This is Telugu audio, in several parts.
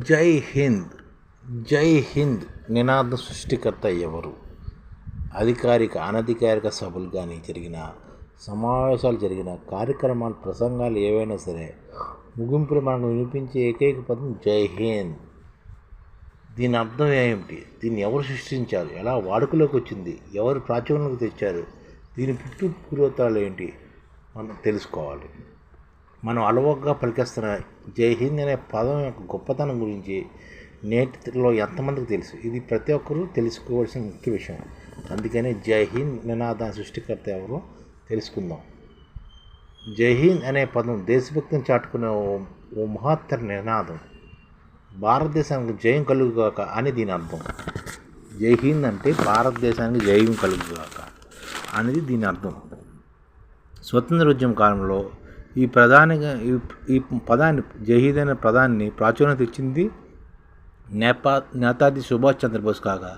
జై హింద్ జై హింద్ నినాద సృష్టికర్త ఎవరు? అధికారిక అనధికారిక సభలు కానీ జరిగిన సమావేశాలు జరిగిన కార్యక్రమాలు ప్రసంగాలు ఏవైనా సరే ముగింపులు మనకు వినిపించే ఏకైక పదం జై హింద్. దీని అర్థం ఏమిటి? దీన్ని ఎవరు సృష్టించారు? ఎలా వాడుకలోకి వచ్చింది? ఎవరు ప్రాచుర్యంలోకి తెచ్చారు? దీని పూర్వతాలు ఏంటి మనం తెలుసుకోవాలి. మనం అలవోకగా పలికేస్తున్న జై హింద్ అనే పదం యొక్క గొప్పతనం గురించి నేటిలో ఎంతమందికి తెలుసు? ఇది ప్రతి ఒక్కరూ తెలుసుకోవాల్సిన ముఖ్య విషయం. అందుకనే జై హింద్ నినాద సృష్టికర్త ఎవరో తెలుసుకుందాం. జై హింద్ అనే పదం దేశభక్తిని చాటుకునే ఓ మహత్తర నినాదం. భారతదేశానికి జయం కలుగుగాక అని దీని అర్థం. జై హింద్ అంటే భారతదేశానికి జయం కలుగుగాక అనేది దీని అర్థం. స్వతంత్ర ఉద్యమ కాలంలో ఈ పదాన్ని జై హింద్ అనే పదాన్ని ప్రాచుర్యం తెచ్చింది నేతాజీ సుభాష్ చంద్రబోస్ కాగా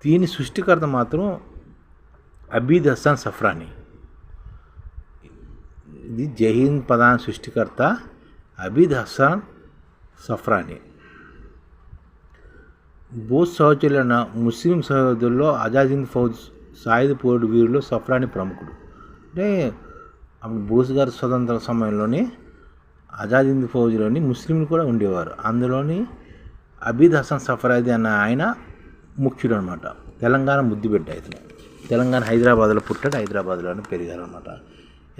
దీని సృష్టికర్త మాత్రం అబీద్ హసన్ సఫ్రానీ. ఇది జై హింద్ పదాన్ని సృష్టికర్త అబీద్ హసన్ సఫ్రానీ. బోస్ సహచరులైన ముస్లిం సహోదరుల్లో ఆజాద్ హింద్ ఫౌజ్ సాయుధ పోరు వీరులో సఫ్రానీ ప్రముఖుడు. అంటే అప్పుడు బోస్ గారి స్వతంత్ర సమయంలోనే ఆజాద్ హింద్ ఫౌజ్లోని ముస్లింలు కూడా ఉండేవారు. అందులోని అబీద్ హసన్ సఫ్రానీ అన్న ఆయన ముఖ్యుడు అనమాట. తెలంగాణ ముద్దుబిడ్డ ఇతను. తెలంగాణ హైదరాబాద్లో పుట్టాడు, హైదరాబాద్లోనే పెరిగారు అనమాట.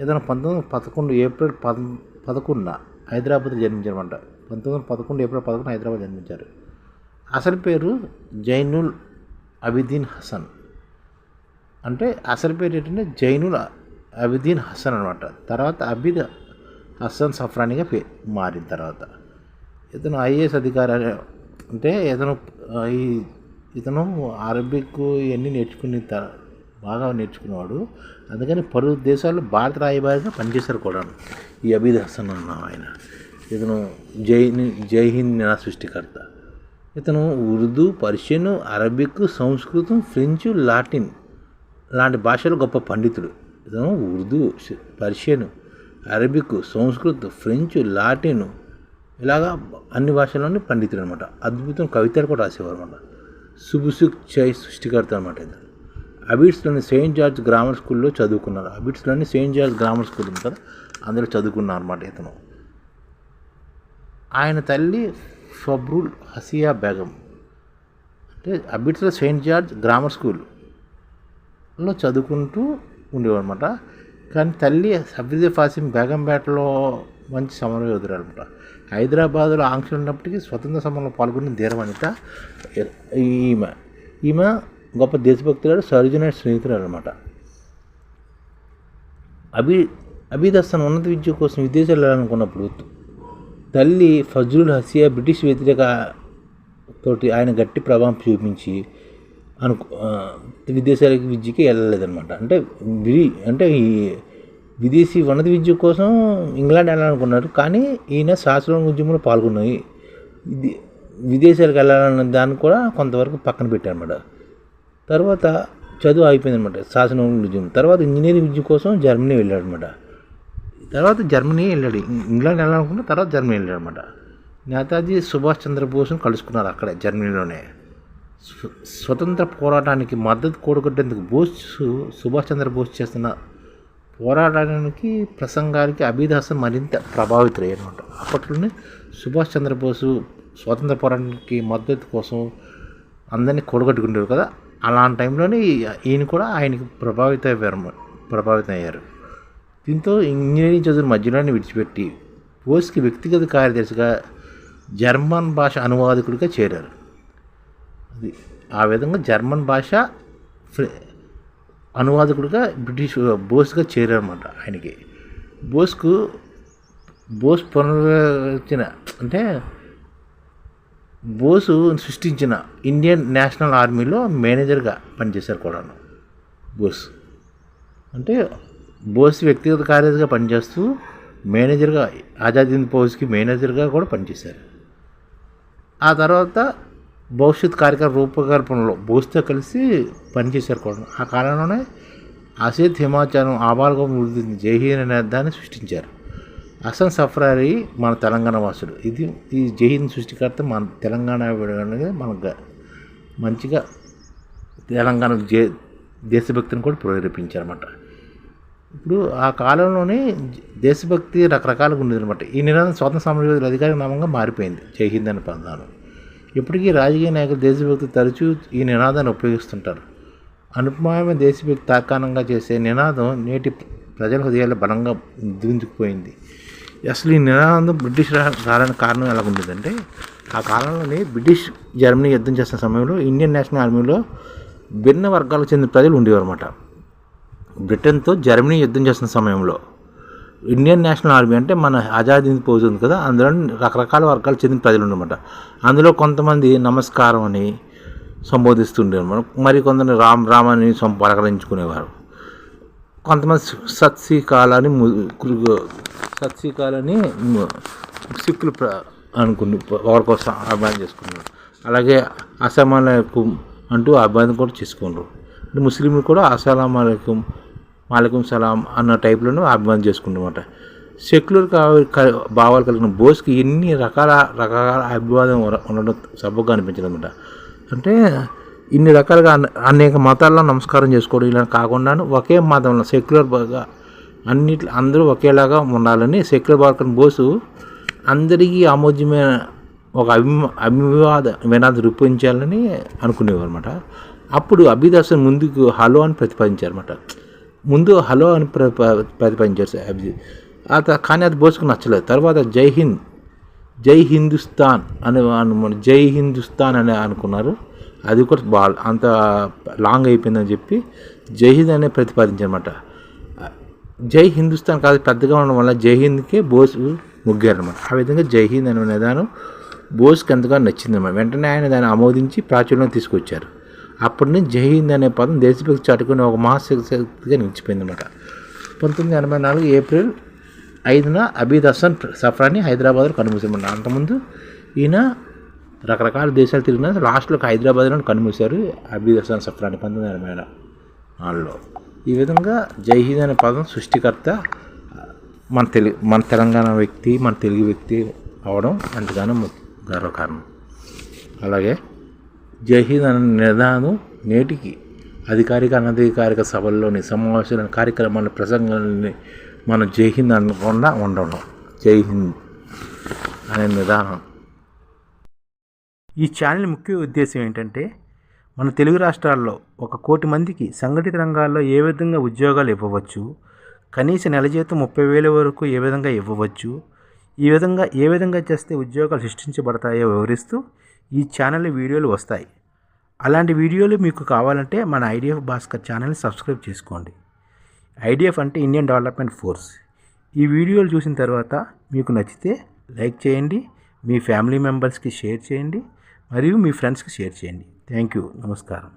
ఇతను 1911 ఏప్రిల్ 11 హైదరాబాద్లో జన్మించారన్నమాట. 1911 ఏప్రిల్ 11 హైదరాబాద్ జన్మించారు. అసలు పేరు జైనుల్ అబిదీన్ హసన్. అంటే అసలు పేరు ఏంటంటే జైనుల్ అబిదీన్ హసన్ అనమాట. తర్వాత అబీద్ హసన్ సఫ్రానీగా మారిన తర్వాత ఇతను ఐఏఎస్ అధికారి. అంటే ఇతను అరబిక్ ఇవన్నీ బాగా నేర్చుకునేవాడు. అందుకని పలు దేశాల్లో భారత రాయబారిగా పనిచేశారు కూడా ఈ అబీద్ హసన్ అన్న ఆయన. ఇతను జై హింద్ నినాద సృష్టికర్త. ఇతను ఉర్దూ, పర్షియన్, అరబిక్, సంస్కృతం, ఫ్రెంచ్, లాటిన్ లాంటి భాషలు గొప్ప పండితుడు. ఇతను Urdu, Persian, Arabic, Sanskrit, French, Latin ఇలాగా అన్ని భాషల్లోని పండితుడు అనమాట. అద్భుతం కవితలు కూడా రాసేవారు అనమాట. సుబుసుక్ చై సృష్టికర్త అనమాట. ఇతను అబిడ్స్లోని సెయింట్ జార్జ్ గ్రామర్ స్కూల్లో చదువుకున్నారు. అబిడ్స్లోని సెయింట్ జార్జ్ గ్రామర్ స్కూల్ ఉంది కదా, అందులో చదువుకున్నారు అనమాట ఇతను. ఆయన తల్లి ఫబ్రుల్ హసియా బేగం. అంటే అబిడ్స్లో సెయింట్ జార్జ్ గ్రామర్ స్కూల్లో చదువుకుంటూ ఉండేవాడు అనమాట. కానీ తల్లి సఫీజా ఫాసిం బేగంపేటలో మంచి సమరయోధుడు అనమాట. హైదరాబాద్లో ఆంక్షలు ఉన్నప్పటికీ స్వతంత్ర సమరంలో పాల్గొన్న ధీరవనిత ఈమె గొప్ప దేశభక్తురాలు, సర్జన స్నేహితురాలు అనమాట. అబీద్ హసన్ ఉన్నత విద్య కోసం విదేశాలు వెళ్ళాలనుకున్నప్పుడు తల్లి ఫజ్రుల్ హసియా బ్రిటిష్ వ్యతిరేక తోటి ఆయన గట్టి ప్రభావం చూపించి విదేశాలకు విద్యకి వెళ్ళలేదన్నమాట. అంటే ఈ విదేశీ ఉన్నత విద్య కోసం ఇంగ్లాండ్ వెళ్ళాలనుకున్నారు. కానీ ఈయన శాస్త్రం ఉద్యమంలో పాల్గొన్నాయి. విదేశాలకు వెళ్ళాలన్న దాన్ని కూడా కొంతవరకు పక్కన పెట్టారన్నమాట. తర్వాత చదువు అయిపోయిందనమాట శాసన ఉద్యమం. తర్వాత ఇంజనీరింగ్ విద్య కోసం జర్మనీ వెళ్ళాడు అనమాట. తర్వాత జర్మనీ వెళ్ళాడు. ఇంగ్లాండ్ వెళ్ళాలనుకున్న తర్వాత జర్మనీ వెళ్ళాడు అనమాట. నేతాజీ సుభాష్ చంద్రబోస్ను కలుసుకున్నారు అక్కడే జర్మనీలోనే. స్వతంత్ర పోరాటానికి మద్దతు కూడగట్టేందుకు సుభాష్ చంద్రబోస్ చేస్తున్న పోరాటానికి ప్రసంగానికి అబీద్ హసన్ మరింత ప్రభావితులయ్యారన్నమాట. అప్పట్లోనే సుభాష్ చంద్రబోసు స్వతంత్ర పోరాటానికి మద్దతు కోసం అందరినీ కూడగట్టుకుంటారు కదా, అలాంటి టైంలోనే ఈయన కూడా ఆయనకి ప్రభావితం అయ్యారు. దీంతో ఇంజనీరింగ్ చదువు మధ్యలోనే విడిచిపెట్టి బోస్కి వ్యక్తిగత కార్యదర్శిగా జర్మన్ భాష అనువాదకుడిగా చేరారు. ఆ విధంగా జర్మన్ భాష అనువాదకుడిగా బోస్గా చేరారన్నమాట. ఆయనకి బోస్ పునర్వచన అంటే బోసు సృష్టించిన ఇండియన్ నేషనల్ ఆర్మీలో మేనేజర్గా పనిచేశారు కూడా బోస్. అంటే బోస్ వ్యక్తిగత కార్యదర్శిగా పనిచేస్తూ మేనేజర్గా ఆజాద్ హింద్ ఫౌజ్కి మేనేజర్గా కూడా పనిచేశారు. ఆ తర్వాత భవిష్యత్ కార్యక్రమ రూపకల్పనలో బోస్తో కలిసి పనిచేశారు కూడా. ఆ కాలంలోనే అసేత్ హిమాచలం ఆబాల్గం వృద్ధి జై హింద్ అనే దాన్ని సృష్టించారు. హసన్ సఫ్రారి మన తెలంగాణ వాసుడు. ఈ జై హింద్ సృష్టికర్త మన తెలంగాణ మనకు మంచిగా తెలంగాణ దేశభక్తిని కూడా ప్రేరేపించారన్నమాట. ఇప్పుడు ఆ కాలంలోనే దేశభక్తి రకరకాలుగా ఉండేదన్నమాట. ఈ నినాదం స్వాతంత్ర సమరయోధుల అధికారిక నామంగా మారిపోయింది జై హింద్ అనే పదాలు. ఇప్పటికీ రాజకీయ నాయకులు దేశభక్తి తరచూ ఈ నినాదాన్ని ఉపయోగిస్తుంటారు. అనుపమాయమైన దేశభక్తి తార్కాణంగా చేసే నినాదం నేటి ప్రజల హృదయాల్లో బలంగా దించుకుపోయింది. అసలు ఈ నినాదం బ్రిటిష్ రావడానికి కారణం ఎలా ఉండేదంటే, ఆ కాలంలోనే బ్రిటిష్ జర్మనీ యుద్ధం చేస్తున్న సమయంలో ఇండియన్ నేషనల్ ఆర్మీలో భిన్న వర్గాలకు చెందిన ప్రజలు ఉండేవారు అన్నమాట. బ్రిటన్తో జర్మనీ యుద్ధం చేస్తున్న సమయంలో ఇండియన్ నేషనల్ ఆర్మీ అంటే మన ఆజాద్ హింద్ ఫౌజ్ ఉంది కదా, అందులో రకరకాల వర్గాలు చెందిన ప్రజలు ఉండమాట. అందులో కొంతమంది నమస్కారం అని సంబోధిస్తుండేవారు, మరి కొందరు రామ్ రామ్ అని పలకరించుకునేవారు. కొంతమంది సత్సీకాలని సిక్కులు అనుకుని వారికోసం అభిమానం చేసుకున్నారు. అలాగే అస్సలాముఅలైకుం అంటూ అభిమానం కూడా చేసుకున్నారు. ముస్లింలు కూడా అస్సలాముఅలైకుం, మాలైకుం సలాం అన్న టైప్లోనూ అభిమానం చేసుకుంటారన్నమాట. సెక్యులర్ భావాలు కలిగిన బోస్కి ఎన్ని రకాల అభివాదం ఉండడం సబ్బుగా అనిపించదు అనమాట. అంటే ఇన్ని రకాలుగా అనేక మతాల్లో నమస్కారం చేసుకోవడం ఇలా కాకుండా ఒకే మతంలో సెక్యులర్గా అందరూ ఒకేలాగా ఉండాలని సెక్యులర్ భారత బోసు అందరికీ ఆమోద్యమైన ఒక అభివాద వినాదం రూపొందించాలని అనుకునేవారు అనమాట. అప్పుడు అభిదాసన్ ముందుకు హలో అని ప్రతిపాదించారన్నమాట. ముందు హలో అని ప్రతిపాదించారు కానీ అది బోసుకు నచ్చలేదు. తర్వాత జై హిందుస్థాన్ జై హిందుస్థాన్ అని అనుకున్నారు. అది కూడా అంత లాంగ్ అయిపోయిందని చెప్పి జై హింద్ అనే ప్రతిపాదించారన్నమాట. జై హిందుస్థాన్ కాదు పెద్దగా ఉండడం వల్ల జై హింద్కే బోస్ ముగ్గారన్నమాట. ఆ విధంగా జై హింద్ అనే నిదానం బోస్కి ఎంతగా నచ్చిందన్నమాట. వెంటనే ఆయన దాన్ని ఆమోదించి ప్రాచుర్యం తీసుకొచ్చారు. అప్పటి నుంచి జై హింద్ అనే పదం దేశభక్తి చాటుకుని ఒక మహాశక్తిగా నిలిచిపోయిందన్నమాట. 1984 ఏప్రిల్ 5న అబీద్ హసన్ సఫ్రాని హైదరాబాద్లో కనుమూసారన్నమాట. అంతకుముందు ఈయన రకరకాల దేశాలు తిరిగిన లాస్ట్లోకి హైదరాబాద్లో కనుమూశారు అబీద్ హసన్ సఫ్రాని 1984లో. ఈ విధంగా జై హింద్ అనే పదం సృష్టికర్త మన తెలంగాణ వ్యక్తి, మన తెలుగు వ్యక్తి అవడం ఎంతగానో గర్వకారణం. అలాగే జై హింద్ అనే నినాదం నేటికి అధికారిక అనధికారిక సభల్లోని సమావేశాలను కార్యక్రమాల ప్రసంగాలని మనం జై హింద్ అనకుండా ఉండడం. జై హింద్ అనే నిదానం. ఈ ఛానల్ ముఖ్య ఉద్దేశం ఏంటంటే, మన తెలుగు రాష్ట్రాల్లో 1 కోటి మందికి సంఘటిత రంగాల్లో ఏ విధంగా ఉద్యోగాలు ఇవ్వవచ్చు, కనీస నెల జీతం 30,000 వరకు ఏ విధంగా ఇవ్వవచ్చు, ఏ విధంగా చేస్తే ఉద్యోగాలు సృష్టించబడతాయో వివరిస్తూ ఈ ఛానల్ వీడియోలు వస్తాయి. అలాంటి వీడియోలు మీకు కావాలంటే మన ఐడిఎఫ్ భాస్కర్ ఛానల్ని సబ్స్క్రైబ్ చేసుకోండి. ఐడిఎఫ్ అంటే ఇండియన్ డెవలప్మెంట్ ఫోర్స్. ఈ వీడియోలు చూసిన తర్వాత మీకు నచ్చితే లైక్ చేయండి, మీ ఫ్యామిలీ మెంబర్స్కి షేర్ చేయండి, మరియు మీ ఫ్రెండ్స్కి షేర్ చేయండి. Thank you. నమస్కారం.